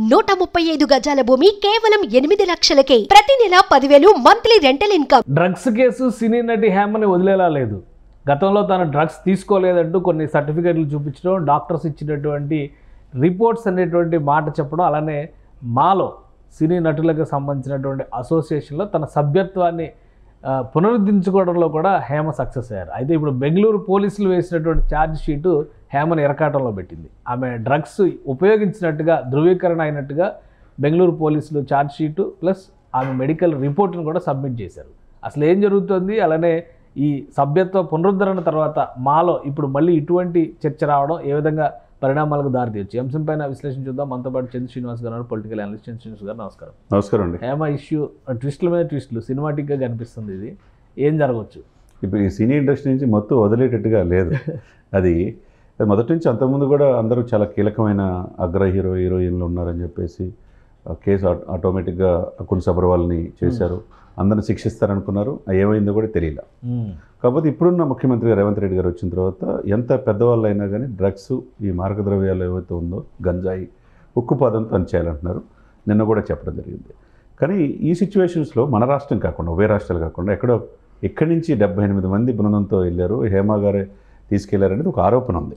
135 గజాల భూమి కేవలం 8 లక్షలకే. ప్రతి నెల 10,000 monthly rental income. Drugs case cine నటి హేమని వదిలేలా లేదు. గతంలో తను డ్రగ్స్ తీసుకోలేదంటూ కొన్ని సర్టిఫికెట్లు చూపించడం, డాక్టర్స్ ఇచ్చినటువంటి రిపోర్ట్స్ అనేటువంటి మాట చెప్పడం, అలానే మాలో సినీ నటులకు సంబంధించినటువంటి అసోసియేషన్లో తన సభ్యత్వాన్ని పునరుద్ధరించుకోవడంలో కూడా హేమ సక్సెస్ అయ్యారు. అయితే ఇప్పుడు బెంగళూరు పోలీసులు వేసినటువంటి ఛార్జ్ షీటు హేమను ఇరకాటంలో పెట్టింది. ఆమె డ్రగ్స్ ఉపయోగించినట్టుగా ధృవీకరణ అయినట్టుగా బెంగళూరు పోలీసులు ఛార్జ్ షీటు ప్లస్ ఆమె మెడికల్ రిపోర్ట్ను కూడా సబ్మిట్ చేశారు. అసలు ఏం జరుగుతుంది, అలానే ఈ సభ్యత్వ పునరుద్ధరణ తర్వాత మాలో ఇప్పుడు మళ్ళీ ఇటువంటి చర్చ రావడం ఏ విధంగా పరిణామాలకు దారితీయచ్చు, అంశం పైన విశ్లేషణ చూద్దాం. మనతో పాటు చంద్ర శ్రీనివాస్ గారు, పొలిటికల్ అనలిస్ట్ చంద్ర శ్రీనివాస్ గారు, నమస్కారం. నమస్కారం అండి. హేమ ఇష్యూ ట్విస్టుల మీద ట్విస్టులు, సినిమాటిక్గా కనిపిస్తుంది. ఇది ఏం జరగవచ్చు? ఇప్పుడు ఈ సినీ ఇండస్ట్రీ నుంచి మొత్తం వదిలేటట్టుగా లేదు. అది మొదటి నుంచి అంతకుముందు కూడా అందరూ చాలా కీలకమైన అగ్ర హీరోయిన్లు ఉన్నారని చెప్పేసి కేసు ఆటోమేటిక్గా అకున్ సబర్వాల్ని చేశారు. అందరిని శిక్షిస్తారనుకున్నారు, ఏమైందో కూడా తెలియలే. కాకపోతే ఇప్పుడున్న ముఖ్యమంత్రి రేవంత్ రెడ్డి గారు వచ్చిన తర్వాత ఎంత పెద్దవాళ్ళు అయినా కానీ డ్రగ్స్, ఈ మార్గద్రవ్యాలు ఏవైతే ఉందో గంజాయి, ఉక్కుపాదంతో అని చేయాలంటున్నారు. నిన్న కూడా చెప్పడం జరిగింది. కానీ ఈ సిచ్యువేషన్స్లో మన రాష్ట్రం కాకుండా, ఉభయ రాష్ట్రాలు కాకుండా ఇక్కడి నుంచి 78 మంది బృందంతో వెళ్ళారు, హేమ గారే తీసుకెళ్లారనేది ఒక ఆరోపణ ఉంది.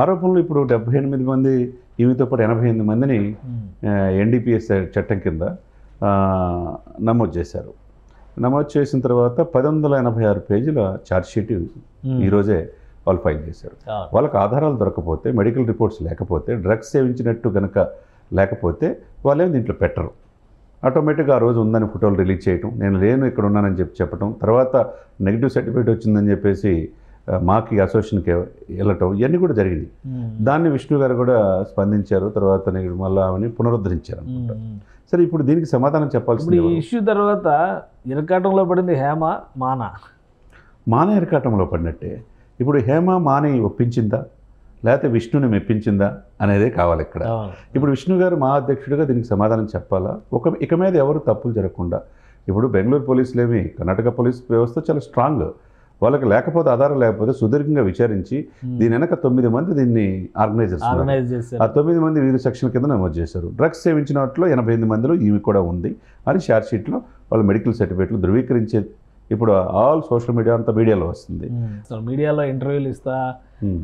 ఆరోపణలు ఇప్పుడు 78 మంది, ఈమెతో పాటు 88 మందిని ఎన్డీపీఎస్ చట్టం కింద నమోదు చేశారు. నమోదు చేసిన తర్వాత 1186 పేజీల ఛార్జ్షీట్ ఈరోజే వాళ్ళు ఫైల్ చేశారు. వాళ్ళకి ఆధారాలు దొరకపోతే, మెడికల్ రిపోర్ట్స్ లేకపోతే, డ్రగ్స్ సేవించినట్టు కనుక లేకపోతే వాళ్ళేం దీంట్లో పెట్టరు. ఆటోమేటిక్గా ఆ రోజు ఉందని ఫోటోలు రిలీజ్ చేయటం, నేను లేను ఇక్కడ ఉన్నానని చెప్పడం, తర్వాత నెగిటివ్ సర్టిఫికేట్ వచ్చిందని చెప్పేసి మాకి అసోసియేషన్కి వెళ్ళటం, ఇవన్నీ కూడా జరిగినాయి. దాన్ని విష్ణు గారు కూడా స్పందించారు. తర్వాత మళ్ళీ ఆమెని పునరుద్ధరించారు అనుకుంటా. సరే, ఇప్పుడు దీనికి సమాధానం చెప్పాల్సింది. ఈ ఇష్యూ తర్వాత ఇరకాటంలో పడింది హేమ, మాన ఇరకాటంలో పడినట్టే. ఇప్పుడు హేమ మాని ఒప్పించిందా లేకపోతే విష్ణుని మెప్పించిందా అనేదే కావాలి ఇక్కడ. ఇప్పుడు విష్ణు గారు మా అధ్యక్షుడిగా దీనికి సమాధానం చెప్పాలా? ఇక మీద ఎవరు తప్పులు జరగకుండా. ఇప్పుడు బెంగళూరు పోలీసులు ఏమి, కర్ణాటక పోలీస్ వ్యవస్థ చాలా స్ట్రాంగ్. వాళ్ళకి లేకపోతే ఆధారం లేకపోతే సుదీర్ఘంగా విచారించి దీని వెనక 9 మంది దీన్ని ఆర్గనైజ్ చేస్తారు. ఆ 9 మంది వివిధ సెక్షన్ల కింద నమోదు చేశారు. డ్రగ్స్ సేవించిన వాటిలో 88 మందిలో ఈమె కూడా ఉంది అని ఛార్జ్ షీట్లో వాళ్ళు మెడికల్ సర్టిఫికేట్లు ధృవీకరించే. ఇప్పుడు ఆల్ సోషల్ మీడియా అంతా మీడియాలో వస్తుంది. మీడియాలో ఇంటర్వ్యూలు ఇస్తా,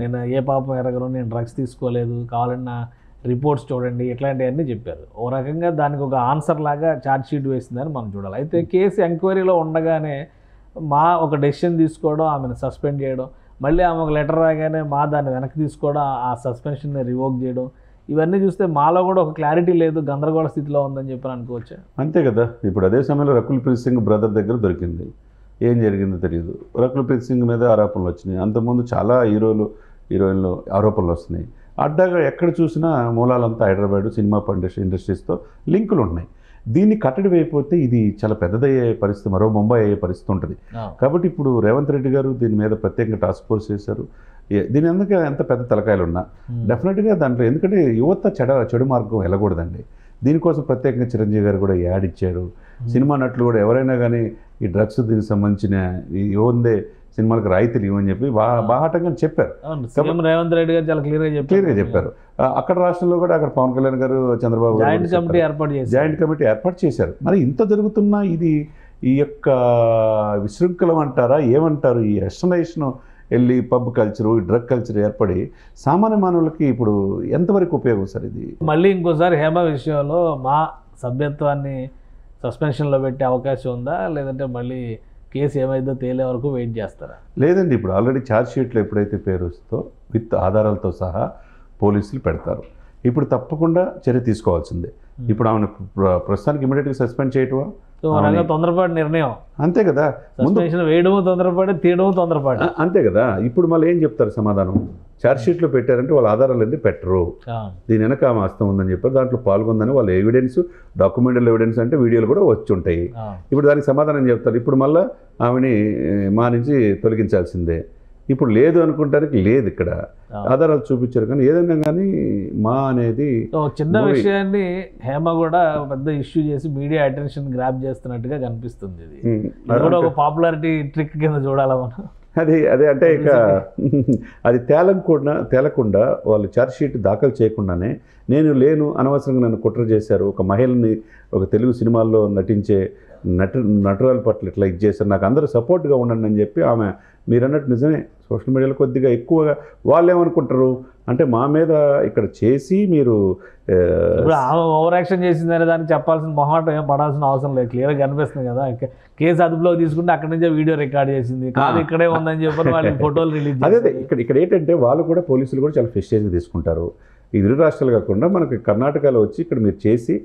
నేను ఏ పాపం ఎరగను, నేను డ్రగ్స్ తీసుకోలేదు, కావాలన్నా రిపోర్ట్స్ చూడండి, ఇట్లాంటివన్నీ చెప్పారు. ఓ రకంగా దానికి ఒక ఆన్సర్ లాగా ఛార్జ్ షీట్ వేసిందని మనం చూడాలి. అయితే కేసు ఎంక్వైరీలో ఉండగానే ఒక డెసిషన్ తీసుకోవడం, ఆమెను సస్పెండ్ చేయడం, మళ్ళీ ఆమె ఒక లెటర్ రాగానే దాన్ని వెనక్కి తీసుకోవడం, ఆ సస్పెన్షన్ని రివోక్ చేయడం, ఇవన్నీ చూస్తే మాలో కూడా ఒక క్లారిటీ లేదు, గందరగోళ స్థితిలో ఉందని చెప్పి అనుకోవచ్చు. అంతే కదా. ఇప్పుడు అదే సమయంలో రకుల్ ప్రీత్ సింగ్ బ్రదర్ దగ్గర దొరికింది. ఏం జరిగిందో తెలియదు. రకుల్ ప్రీత్ సింగ్ మీద ఆరోపణలు వచ్చినాయి. అంతకుముందు చాలా హీరోయిన్లు ఆరోపణలు వస్తున్నాయి. అడ్డాగా ఎక్కడ చూసినా మూలాలంతా హైదరాబాద్ సినిమా ఇండస్ట్రీస్తో లింకులు ఉన్నాయి. దీన్ని కట్టడి అయిపోతే ఇది చాలా పెద్దదయ్యే పరిస్థితి, మరో ముంబై అయ్యే పరిస్థితి ఉంటుంది. కాబట్టి ఇప్పుడు రేవంత్ రెడ్డి గారు దీని మీద ప్రత్యేకంగా టాస్క్ ఫోర్స్ చేశారు. దీని అందుకే ఎంత పెద్ద తలకాయలు ఉన్నా డెఫినెట్గా దాంట్లో, ఎందుకంటే యువత చెడు మార్గం వెళ్ళకూడదండి. దీనికోసం ప్రత్యేకంగా చిరంజీవి గారు కూడా యాడ్ ఇచ్చారు. సినిమా నటులు కూడా ఎవరైనా కానీ ఈ డ్రగ్స్ దీనికి సంబంధించిన ఇవ్వందే సినిమాలకు రాయితీలు ఇవ్వని చెప్పి బాహాటంగా చెప్పారు. రేవంత్ రెడ్డి గారు చాలా క్లియర్గా చెప్పారు. అక్కడ రాష్ట్రంలో కూడా అక్కడ పవన్ కళ్యాణ్ గారు, చంద్రబాబు జాయింట్ కమిటీ ఏర్పాటు చేశారు. మరి ఇంత జరుగుతున్నా ఇది ఈ యొక్క విశృంఖలం అంటారా, ఏమంటారు? ఈ వెస్టర్నైజేషన్ వెళ్ళి పబ్ కల్చరు, డ్రగ్ కల్చర్ ఏర్పడి సామాన్య మానవులకి ఇప్పుడు ఎంతవరకు ఉపయోగం సార్ ఇది? మళ్ళీ ఇంకోసారి హేమ విషయంలో మా సభ్యత్వాన్ని సస్పెన్షన్లో పెట్టే అవకాశం ఉందా, లేదంటే మళ్ళీ కేసు ఏమైందో తేలే వరకు వెయిట్ చేస్తారా? లేదండి, ఇప్పుడు ఆల్రెడీ ఛార్జ్ షీట్లో ఎప్పుడైతే పేరు వస్తుందో విత్ ఆధారాలతో సహా పోలీసులు పెడతారు. ఇప్పుడు తప్పకుండా చర్య తీసుకోవాల్సిందే. ఇప్పుడు ఆమెను ప్రస్తుతానికి ఇమీడియట్గా సస్పెండ్ చేయటమా? తొందరపాటు నిర్ణయం. అంతే కదా, ముందు వేయడము తొందరపాటు, తీయడము తొందరపాటు. అంతే కదా. ఇప్పుడు మళ్ళీ ఏం చెప్తారు సమాధానం? ఛార్జ్ షీట్లో పెట్టారంటే వాళ్ళ ఆధారాలు ఎందుకు పెట్టరు? దీని వెనక ఆమె హస్తం ఉందని చెప్పారు, దాంట్లో పాల్గొందని వాళ్ళ ఎవిడెన్స్, డాక్యుమెంటల్ ఎవిడెన్స్ అంటే వీడియోలు కూడా వచ్చి ఉంటాయి. ఇప్పుడు దానికి సమాధానం చెప్తారు. ఇప్పుడు మళ్ళీ ఆమెని మా నుంచి తొలగించాల్సిందే. ఇప్పుడు లేదు అనుకుంటానికి లేదు, ఇక్కడ ఆధారాలు చూపించారు. కానీ ఏదైనా కానీ మా అనేది చిన్న విషయాన్ని హేమ కూడా పెద్ద ఇష్యూ చేసి మీడియా అటెన్షన్ గ్రాప్ చేస్తున్నట్టుగా కనిపిస్తుంది. ఇది కూడా ఒక పాపులారిటీ ట్రిక్ కింద చూడాలా మనం. అది అదే అంటే ఇక అది తేలకుండా వాళ్ళు ఛార్జ్ షీట్ దాఖలు చేయకుండానే నేను లేను, అనవసరంగా నన్ను కుట్ర చేశారు, ఒక మహిళని ఒక తెలుగు సినిమాల్లో నటించే నటురాల పట్ల ఇట్లా ఇది చేశారు, నాకు అందరూ సపోర్ట్గా ఉండండి అని చెప్పి ఆమె మీరన్నట్టు నిజమే సోషల్ మీడియాలో కొద్దిగా ఎక్కువగా వాళ్ళు ఏమనుకుంటారు అంటే మా మీద ఇక్కడ చేసి మీరు ఇప్పుడు ఆమె ఓవర్ యాక్షన్ చేసిందనే దానికి చెప్పాల్సిన మొహాటం ఏం పడాల్సిన అవసరం లేదు, క్లియర్గా కనిపిస్తుంది కదా. కేసు అదుపులోకి తీసుకుంటే అక్కడి నుంచే వీడియో రికార్డ్ చేసింది, కాదు ఇక్కడే ఉందని చెప్పి వాళ్ళకి ఫోటోలు రిలీజ్ అదే ఇక్కడ ఏంటంటే వాళ్ళు కూడా పోలీసులు కూడా చాలా ప్రెస్టేజ్గా తీసుకుంటారు. ఇరు రాష్ట్రాలు కాకుండా మనకి కర్ణాటకలో వచ్చి ఇక్కడ మీరు చేసి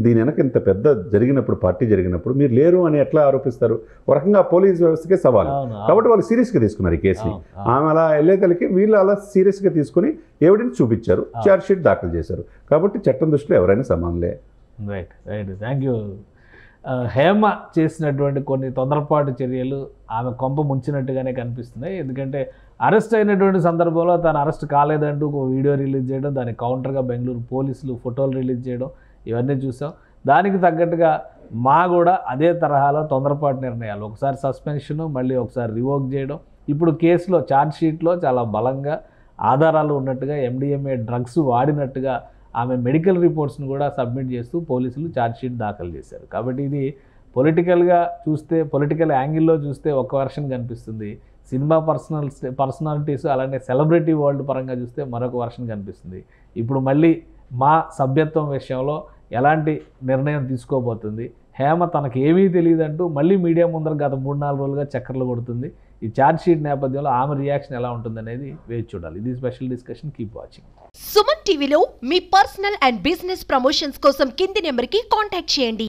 దీని వెనక ఇంత పెద్ద జరిగినప్పుడు పార్టీ జరిగినప్పుడు మీరు లేరు అని ఎట్లా ఆరోపిస్తారు? ఒక రకంగా పోలీస్ వ్యవస్థకే సవాలు. కాబట్టి వాళ్ళు సీరియస్గా తీసుకున్నారు ఈ కేసుని. ఆమె అలా వెళ్ళేదలికి వీళ్ళు అలా సీరియస్గా తీసుకుని ఎవిడెన్స్ చూపించారు, ఛార్జ్ షీట్ దాఖలు చేశారు. కాబట్టి చట్టం దృష్టిలో ఎవరైనా సమానలే. Right right, thank you. Hema చేసినటువంటి కొన్ని తొందరపాటు చర్యలు ఆమె కొంప ముంచినట్టుగానే కనిపిస్తున్నాయి. ఎందుకంటే అరెస్ట్ అయినటువంటి సందర్భంలో తను అరెస్ట్ కాలేదంటూ ఒక వీడియో రిలీజ్ చేయడం, దానికి కౌంటర్గా బెంగళూరు పోలీసులు ఫోటోలు రిలీజ్ చేయడం, ఇవన్నీ చూసాం. దానికి తగ్గట్టుగా కూడా అదే తరహాలో తొందరపాటు నిర్ణయాలు, ఒకసారి సస్పెన్షను, మళ్ళీ ఒకసారి రివోక్ చేయడం. ఇప్పుడు కేసులో ఛార్జ్ షీట్లో చాలా బలంగా ఆధారాలు ఉన్నట్టుగా, ఎండిఎంఏ డ్రగ్స్ వాడినట్టుగా ఆమె మెడికల్ రిపోర్ట్స్ను కూడా సబ్మిట్ చేస్తూ పోలీసులు ఛార్జ్ షీట్ దాఖలు చేశారు. కాబట్టి ఇది పొలిటికల్గా చూస్తే, పొలిటికల్ యాంగిల్లో చూస్తే ఒక వర్షన్ కనిపిస్తుంది, సినిమా పర్సనాలిటీస్ అలానే సెలబ్రిటీ వరల్డ్ పరంగా చూస్తే మరొక వర్షన్ కనిపిస్తుంది. ఇప్పుడు మళ్ళీ మా సభ్యత్వం విషయంలో ఎలాంటి నిర్ణయం తీసుకోబోతుంది, హేమ తనకు ఏమీ తెలియదంటూ మళ్ళీ మీడియా ముందర గత 3-4 రోజులుగా చక్కర్లు కొడుతుంది. ఈ ఛార్జ్ షీట్ నేపథ్యంలో ఆమె రియాక్షన్ ఎలా ఉంటుందనేది వేచి చూడాలి. ఇది special discussion, keep watching. Suman టీవీలో మీ పర్సనల్ అండ్ బిజినెస్ ప్రమోషన్స్ కోసం కింది నెంబర్కి కాంటాక్ట్ చేయండి.